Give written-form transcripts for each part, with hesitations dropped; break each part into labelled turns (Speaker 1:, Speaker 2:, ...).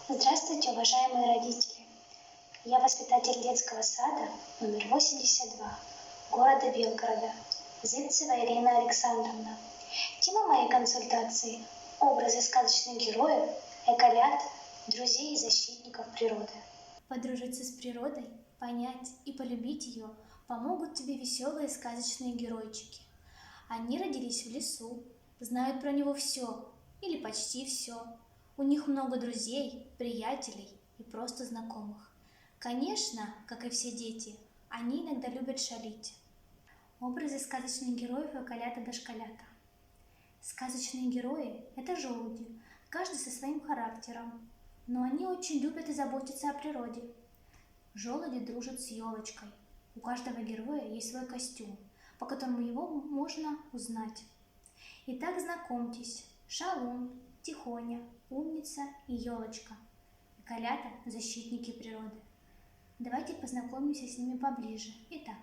Speaker 1: Здравствуйте, уважаемые родители! Я воспитатель детского сада номер 82 города Белгорода, Зайцева Ирина Александровна. Тема моей консультации – образы сказочных героев, эколят, друзей и защитников природы.
Speaker 2: Подружиться с природой, понять и полюбить ее помогут тебе веселые сказочные геройчики. Они родились в лесу, знают про него все или почти все. У них много друзей, приятелей и просто знакомых. Конечно, как и все дети, они иногда любят шалить. Образы сказочных героев эколята-дошколята. Сказочные герои – это желуди, каждый со своим характером, но они очень любят и заботятся о природе. Желуди дружат с елочкой. У каждого героя есть свой костюм, по которому его можно узнать. Итак, знакомьтесь: Шалун, Тихоня, Умница и Елочка. Эколята – защитники природы. Давайте познакомимся с ними поближе. Итак,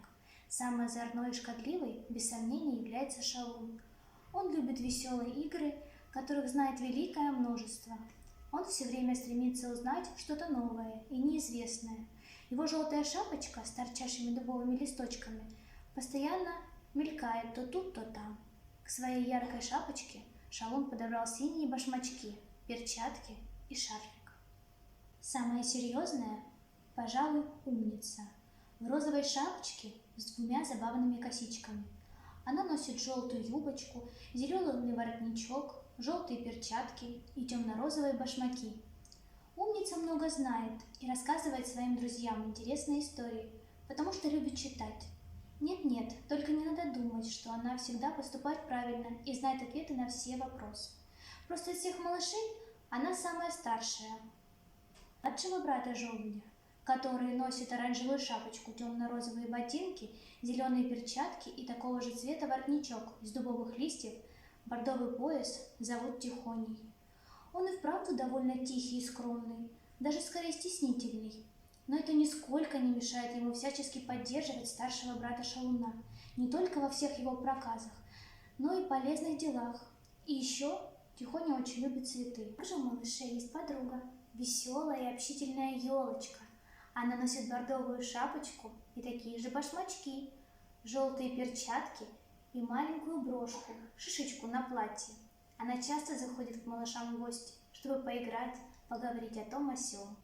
Speaker 2: самый озорной и шкодливый, без сомнения, является Шалун. Он любит веселые игры, которых знает великое множество. Он все время стремится узнать что-то новое и неизвестное. Его желтая шапочка с торчащими дубовыми листочками постоянно мелькает то тут, то там. К своей яркой шапочке Шалун подобрал синие башмачки, перчатки и шарфик. Самая серьезная, пожалуй, Умница. В розовой шапочке с двумя забавными косичками. Она носит желтую юбочку, зеленый воротничок, желтые перчатки и темно-розовые башмаки. Умница много знает и рассказывает своим друзьям интересные истории, потому что любит читать. Нет, только не надо думать, что она всегда поступает правильно и знает ответы на все вопросы. Просто из всех малышей она самая старшая. Младшего брата желудя, который носит оранжевую шапочку, темно-розовые ботинки, зеленые перчатки и такого же цвета воротничок из дубовых листьев, бордовый пояс, зовут Тихоней. Он и вправду довольно тихий и скромный, даже скорее стеснительный. Но это нисколько не мешает ему всячески поддерживать старшего брата Шалуна, не только во всех его проказах, но и полезных делах. И еще Тихоня очень любит цветы. Также у малышей есть подруга, веселая и общительная елочка. Она носит бордовую шапочку и такие же башмачки, желтые перчатки и маленькую брошку, шишечку на платье. Она часто заходит к малышам в гости, чтобы поиграть, поговорить о том о сём.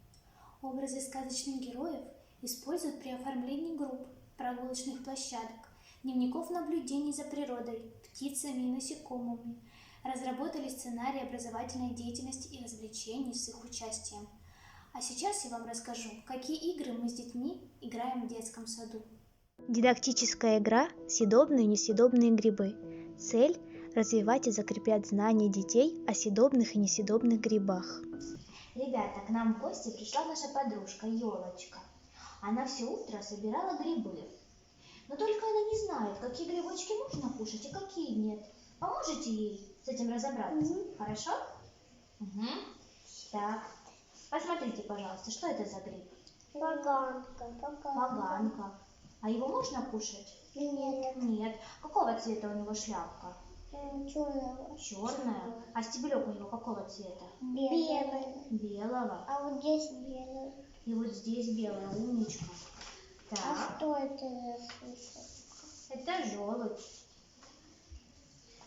Speaker 2: Образы сказочных героев используют при оформлении групп, прогулочных площадок, дневников наблюдений за природой, птицами и насекомыми. Разработали сценарии образовательной деятельности и развлечений с их участием. А сейчас я вам расскажу, какие игры мы с детьми играем в детском саду.
Speaker 3: Дидактическая игра «Съедобные и несъедобные грибы». Цель – развивать и закреплять знания детей о съедобных и несъедобных грибах.
Speaker 4: Ребята, к нам в гости пришла наша подружка Елочка. Она все утро собирала грибы. Но только она не знает, какие грибочки можно кушать и какие нет. Поможете ей с этим разобраться? Хорошо? Так, посмотрите, пожалуйста, что это за гриб? Поганка. А его можно кушать? Нет. Какого цвета у него шляпка? Черная. А стебелек у него какого цвета? Белого.
Speaker 5: А вот здесь белый.
Speaker 4: И вот здесь белая, умничка. Так.
Speaker 5: А что это за сушка?
Speaker 4: Это желудь.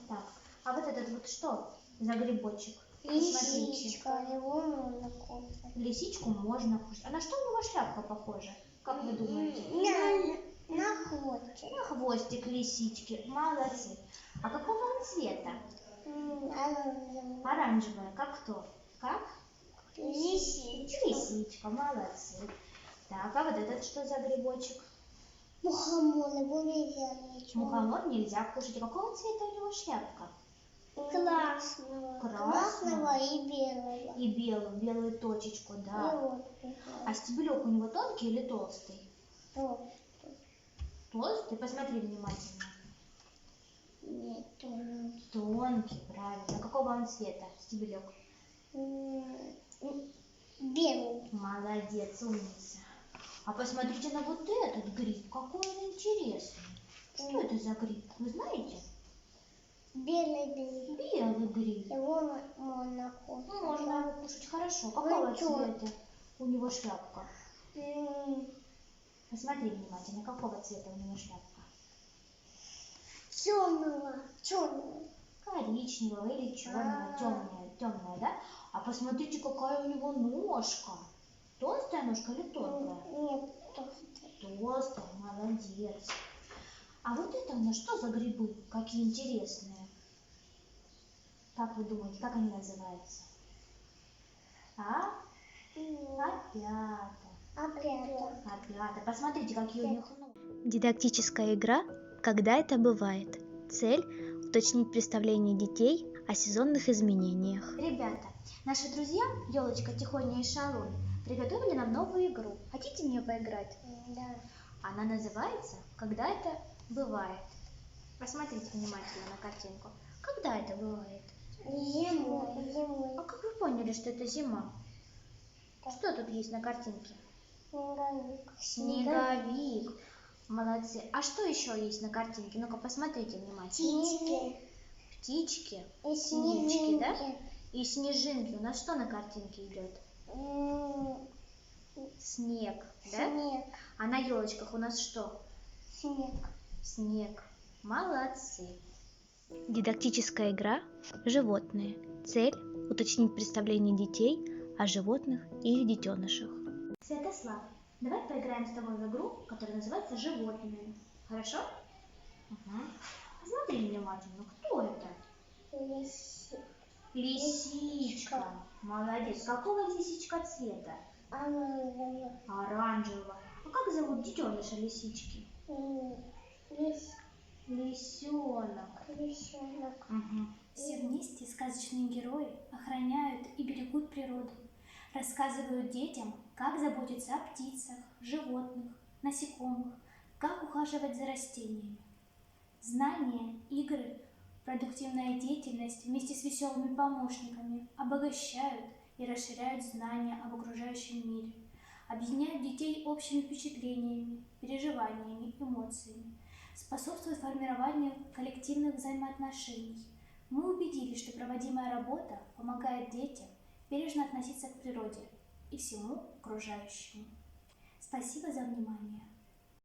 Speaker 4: Так. А вот этот вот что за грибочек?
Speaker 5: Лисичка. Его можно кушать.
Speaker 4: Лисичку можно кушать. А на что у него шляпка похожа? Как вы думаете?
Speaker 5: На хвостик.
Speaker 4: На хвостик лисички. Молодцы. А какого он цвета? Оранжевая. Как кто? Как?
Speaker 5: Лисичка.
Speaker 4: Лисичка. Молодцы. Так, а вот этот что за грибочек?
Speaker 5: Мухомор. Его нельзя есть.
Speaker 4: Мухомор нельзя кушать. А какого цвета у него шляпка?
Speaker 5: Красного и белого.
Speaker 4: И белую точечку, да. А стебелек у него тонкий или толстый? Толстый? Посмотри внимательно.
Speaker 5: Нет,
Speaker 4: Тонкий, правильно. Какого он цвета, стебелек?
Speaker 5: белый.
Speaker 4: Молодец, умница. А посмотрите на вот этот гриб. Какой он интересный. Что это за гриб? Вы знаете?
Speaker 5: Белый гриб.
Speaker 4: Белый гриб.
Speaker 5: Его можно кушать.
Speaker 4: Можно его кушать, хорошо. Хорошо. Какого
Speaker 5: Вот
Speaker 4: цвета у него шляпка?
Speaker 5: М,
Speaker 4: Посмотри внимательно, какого цвета у него шляпка?
Speaker 5: Черного.
Speaker 4: Коричневого или черного, темная, да? А посмотрите, какая у него ножка. Толстая ножка или тонкая?
Speaker 5: Нет, толстый.
Speaker 4: Толстая, молодец. А вот это у нас что за грибы? Какие интересные. Как вы думаете, как они называются? Опята. Опята. Посмотрите, какие у них ножки.
Speaker 3: Дидактическая игра «Когда это бывает». Цель – уточнить представление детей о сезонных изменениях.
Speaker 4: Ребята, наши друзья, Елочка, Тихоня и Шалун, приготовили нам новую игру. Хотите в нее поиграть?
Speaker 5: Да.
Speaker 4: Она называется «Когда это бывает». Посмотрите внимательно на картинку. Когда это бывает?
Speaker 5: Зимой.
Speaker 4: А как вы поняли, что это зима? Что тут есть на картинке? Снеговик. Молодцы. А что еще есть на картинке? Ну-ка, посмотрите внимательно. Птички.
Speaker 5: И
Speaker 4: Снежки, да? И снежинки. У нас что на картинке идет? Снег, да?
Speaker 5: Снег.
Speaker 4: А на елочках у нас что? Снег. Молодцы.
Speaker 3: Дидактическая игра «Животные». Цель – уточнить представление детей о животных и их детенышах.
Speaker 4: Святослав, давай поиграем с тобой в игру, которая называется «Животные». Хорошо? Угу. Посмотри внимательно, кто это? Лисичка. Молодец. Какого лисичка цвета? Оранжевого. А как зовут детеныша лисички? Лисенок. Угу.
Speaker 2: Все вместе сказочные герои охраняют и берегут природу, рассказывают детям, как заботиться о птицах, животных, насекомых, как ухаживать за растениями. Знания, игры, продуктивная деятельность вместе с веселыми помощниками обогащают и расширяют знания об окружающем мире, объединяют детей общими впечатлениями, переживаниями, эмоциями, способствуют формированию коллективных взаимоотношений. Мы убедились, что проводимая работа помогает детям бережно относиться к природе и всему окружающему. Спасибо за внимание.